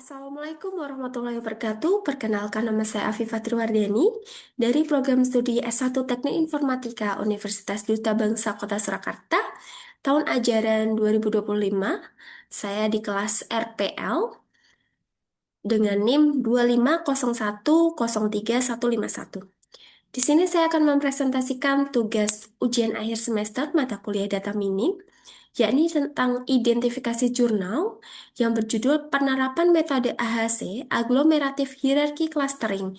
Assalamualaikum warahmatullahi wabarakatuh. Perkenalkan nama saya Afifah Triwardani dari program studi S1 Teknik Informatika Universitas Duta Bangsa Kota Surakarta. Tahun ajaran 2025, saya di kelas RPL dengan NIM 250103151. Di sini saya akan mempresentasikan tugas ujian akhir semester mata kuliah data mining, yakni tentang identifikasi jurnal yang berjudul Penerapan Metode AHC Agglomerative Hierarchy Clustering,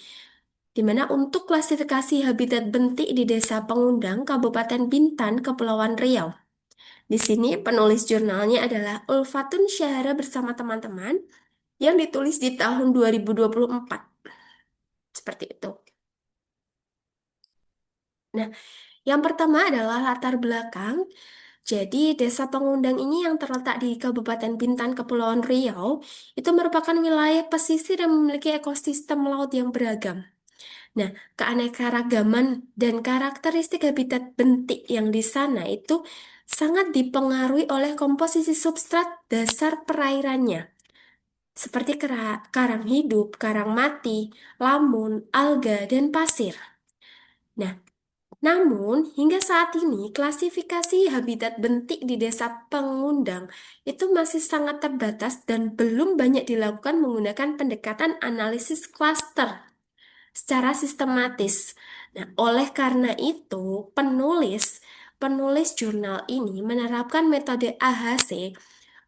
di mana untuk klasifikasi habitat bentik di Desa Pengundang, Kabupaten Bintan, Kepulauan Riau. Di sini penulis jurnalnya adalah Ulfatun Syahara bersama teman-teman yang ditulis di tahun 2024. Seperti itu. Nah, yang pertama adalah latar belakang. Jadi, Desa Pengundang ini yang terletak di Kabupaten Bintan, Kepulauan Riau, itu merupakan wilayah pesisir yang memiliki ekosistem laut yang beragam. Nah, keanekaragaman dan karakteristik habitat bentik yang di sana itu sangat dipengaruhi oleh komposisi substrat dasar perairannya, seperti karang hidup, karang mati, lamun, alga, dan pasir. Nah, namun, hingga saat ini, klasifikasi habitat bentik di Desa Pengundang itu masih sangat terbatas dan belum banyak dilakukan menggunakan pendekatan analisis klaster secara sistematis. Nah, oleh karena itu, penulis jurnal ini menerapkan metode AHC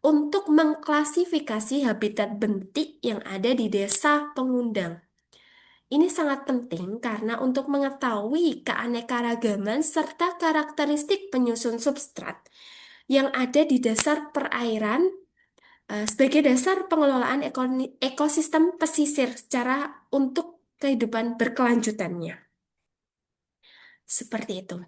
untuk mengklasifikasi habitat bentik yang ada di Desa Pengundang. Ini sangat penting karena untuk mengetahui keanekaragaman serta karakteristik penyusun substrat yang ada di dasar perairan sebagai dasar pengelolaan ekosistem pesisir secara untuk kehidupan berkelanjutannya. Seperti itu.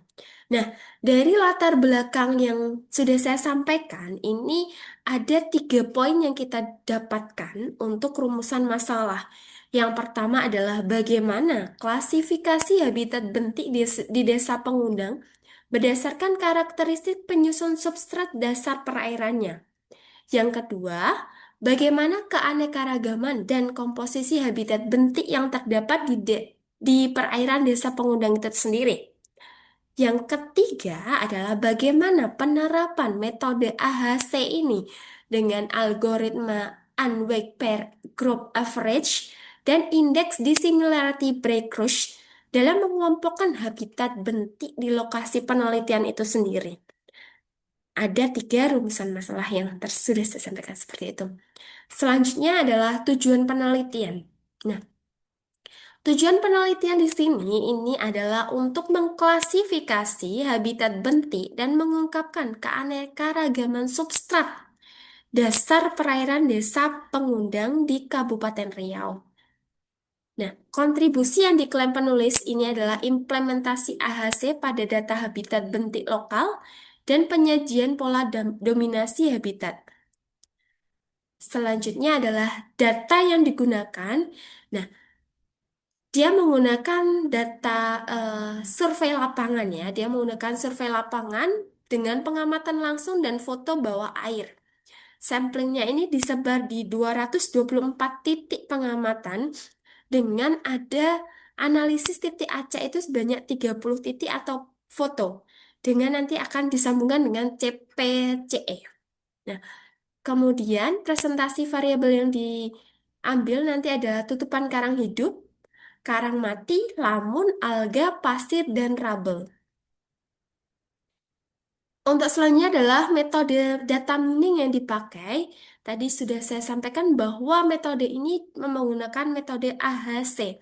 Nah, dari latar belakang yang sudah saya sampaikan, ini ada 3 poin yang kita dapatkan untuk rumusan masalah. Yang pertama adalah bagaimana klasifikasi habitat bentik di Desa Pengundang berdasarkan karakteristik penyusun substrat dasar perairannya. Yang kedua, bagaimana keanekaragaman dan komposisi habitat bentik yang terdapat di perairan Desa Pengundang itu sendiri. Yang ketiga adalah bagaimana penerapan metode AHC ini dengan algoritma Unweighted Pair Group Average dan indeks dissimilarity breakthrough dalam mengelompokkan habitat bentik di lokasi penelitian itu sendiri. Ada 3 rumusan masalah yang sudah saya sampaikan seperti itu. Selanjutnya adalah tujuan penelitian. Nah, tujuan penelitian di sini ini adalah untuk mengklasifikasi habitat bentik dan mengungkapkan keanekaragaman substrat dasar perairan Desa Pengundang di Kabupaten Riau. Nah, kontribusi yang diklaim penulis ini adalah implementasi AHC pada data habitat bentik lokal dan penyajian pola dominasi habitat. Selanjutnya adalah data yang digunakan. Nah, dia menggunakan data survei lapangan ya. Dia menggunakan survei lapangan dengan pengamatan langsung dan foto bawah air. Samplingnya ini disebar di 224 titik pengamatan dengan ada analisis titik acak itu sebanyak 30 titik atau foto. Dengan nanti akan disambungkan dengan CPCE. Nah, kemudian presentasi variabel yang diambil nanti ada tutupan karang hidup, karang mati, lamun, alga, pasir, dan rubble. Untuk selanjutnya adalah metode data mining yang dipakai. Tadi sudah saya sampaikan bahwa metode ini menggunakan metode AHC.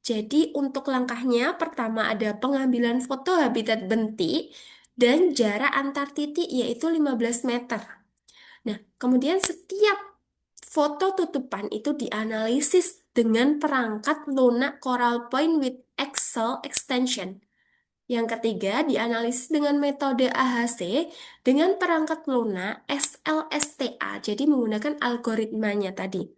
Jadi untuk langkahnya pertama ada pengambilan foto habitat bentik dan jarak antar titik yaitu 15 meter. Nah, kemudian setiap foto tutupan itu dianalisis dengan perangkat lunak Coral Point with Excel extension. Yang ketiga, dianalisis dengan metode AHC dengan perangkat lunak SLSTA, jadi menggunakan algoritmanya tadi.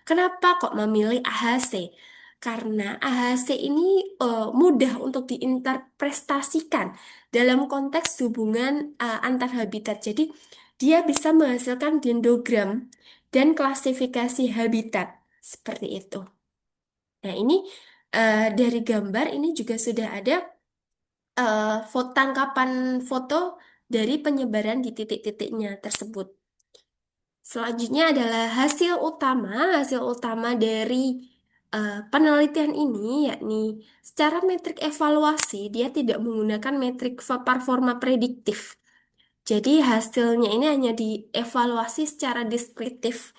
Kenapa kok memilih AHC? Karena AHC ini mudah untuk diinterpretasikan dalam konteks hubungan antar habitat. Jadi dia bisa menghasilkan dendrogram dan klasifikasi habitat seperti itu. Nah, ini dari gambar ini juga sudah ada tangkapan foto dari penyebaran di titik-titiknya tersebut. Selanjutnya adalah hasil utama dari penelitian ini, yakni secara metrik evaluasi, dia tidak menggunakan metrik performa prediktif. Jadi hasilnya ini hanya dievaluasi secara deskriptif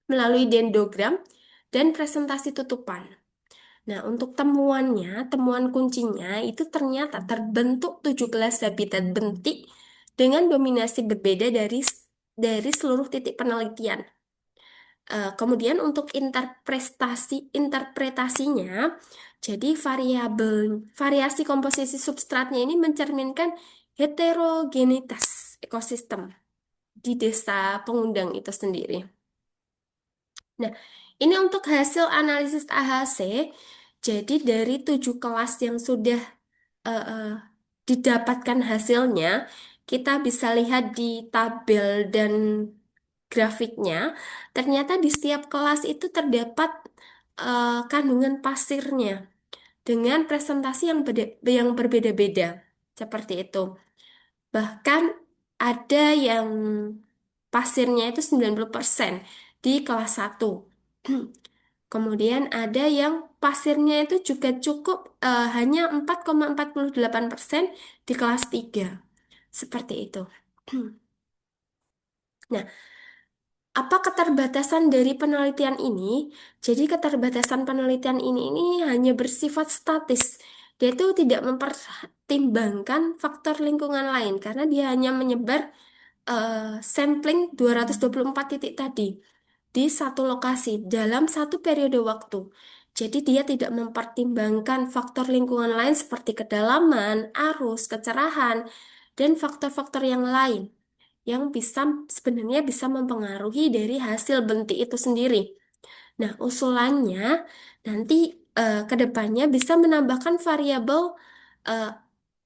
melalui dendrogram dan presentasi tutupan. Nah, untuk temuannya, temuan kuncinya itu ternyata terbentuk 17 habitat bentik dengan dominasi berbeda dari seluruh titik penelitian. Kemudian untuk interpretasinya, jadi variasi komposisi substratnya ini mencerminkan heterogenitas ekosistem di desa pengundang itu sendiri. Nah, ini untuk hasil analisis AHC. Jadi dari 7 kelas yang sudah didapatkan hasilnya, kita bisa lihat di tabel dan grafiknya. Ternyata di setiap kelas itu terdapat kandungan pasirnya dengan presentasi yang berbeda-beda. Seperti itu. Bahkan ada yang pasirnya itu 90% di kelas 1. Kemudian ada yang pasirnya itu juga cukup hanya 4,48% di kelas 3. Seperti itu. Nah, apa keterbatasan dari penelitian ini? Jadi keterbatasan penelitian ini hanya bersifat statis. Dia itu tidak mempertimbangkan faktor lingkungan lain karena dia hanya menyebar sampling 224 titik tadi di satu lokasi dalam satu periode waktu. Jadi dia tidak mempertimbangkan faktor lingkungan lain seperti kedalaman, arus, kecerahan, dan faktor-faktor yang lain yang sebenarnya bisa mempengaruhi dari hasil bentik itu sendiri. Nah, usulannya nanti ke depannya bisa menambahkan variabel eh,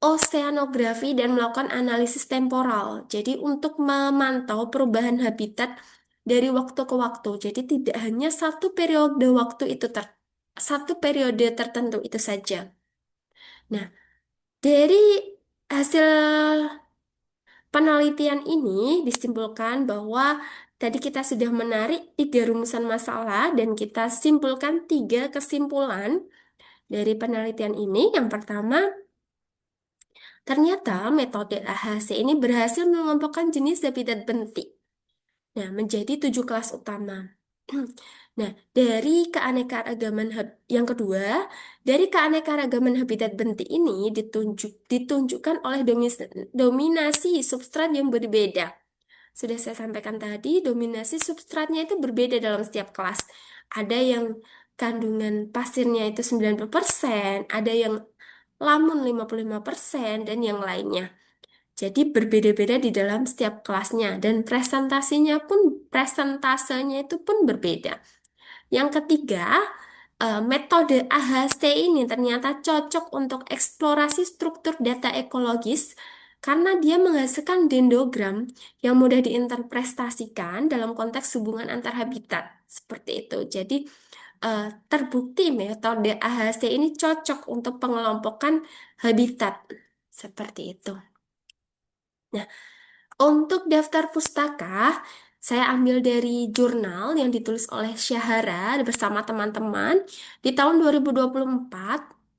oseanografi dan melakukan analisis temporal. Jadi untuk memantau perubahan habitat dari waktu ke waktu. Jadi tidak hanya satu periode tertentu itu saja. Nah, dari hasil penelitian ini disimpulkan bahwa tadi kita sudah menarik 3 rumusan masalah dan kita simpulkan 3 kesimpulan dari penelitian ini. Yang pertama, ternyata metode AHC ini berhasil mengelompokkan jenis habitat bentik. Nah, menjadi 7 kelas utama. Nah, yang kedua, dari keanekaragaman habitat bentik ini ditunjukkan oleh dominasi substrat yang berbeda. Sudah saya sampaikan tadi, dominasi substratnya itu berbeda dalam setiap kelas. Ada yang kandungan pasirnya itu 90%, ada yang lamun 55%, dan yang lainnya. Jadi berbeda-beda di dalam setiap kelasnya dan presentasenya itu pun berbeda. Yang ketiga, metode AHC ini ternyata cocok untuk eksplorasi struktur data ekologis karena dia menghasilkan dendrogram yang mudah diinterpretasikan dalam konteks hubungan antar habitat. Seperti itu. Jadi, terbukti metode AHC ini cocok untuk pengelompokan habitat. Seperti itu. Nah, untuk daftar pustaka, saya ambil dari jurnal yang ditulis oleh Syahara bersama teman-teman di tahun 2024.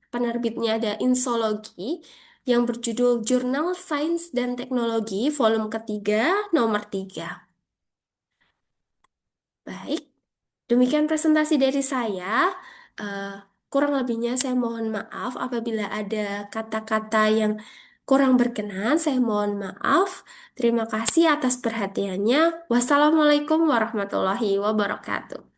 Penerbitnya ada Insologi yang berjudul Jurnal Sains dan Teknologi volume ketiga nomor 3. Baik, demikian presentasi dari saya. Eh, Kurang lebihnya saya mohon maaf apabila ada kata-kata yang kurang berkenan. Saya mohon maaf. Terima kasih atas perhatiannya. Wassalamualaikum warahmatullahi wabarakatuh.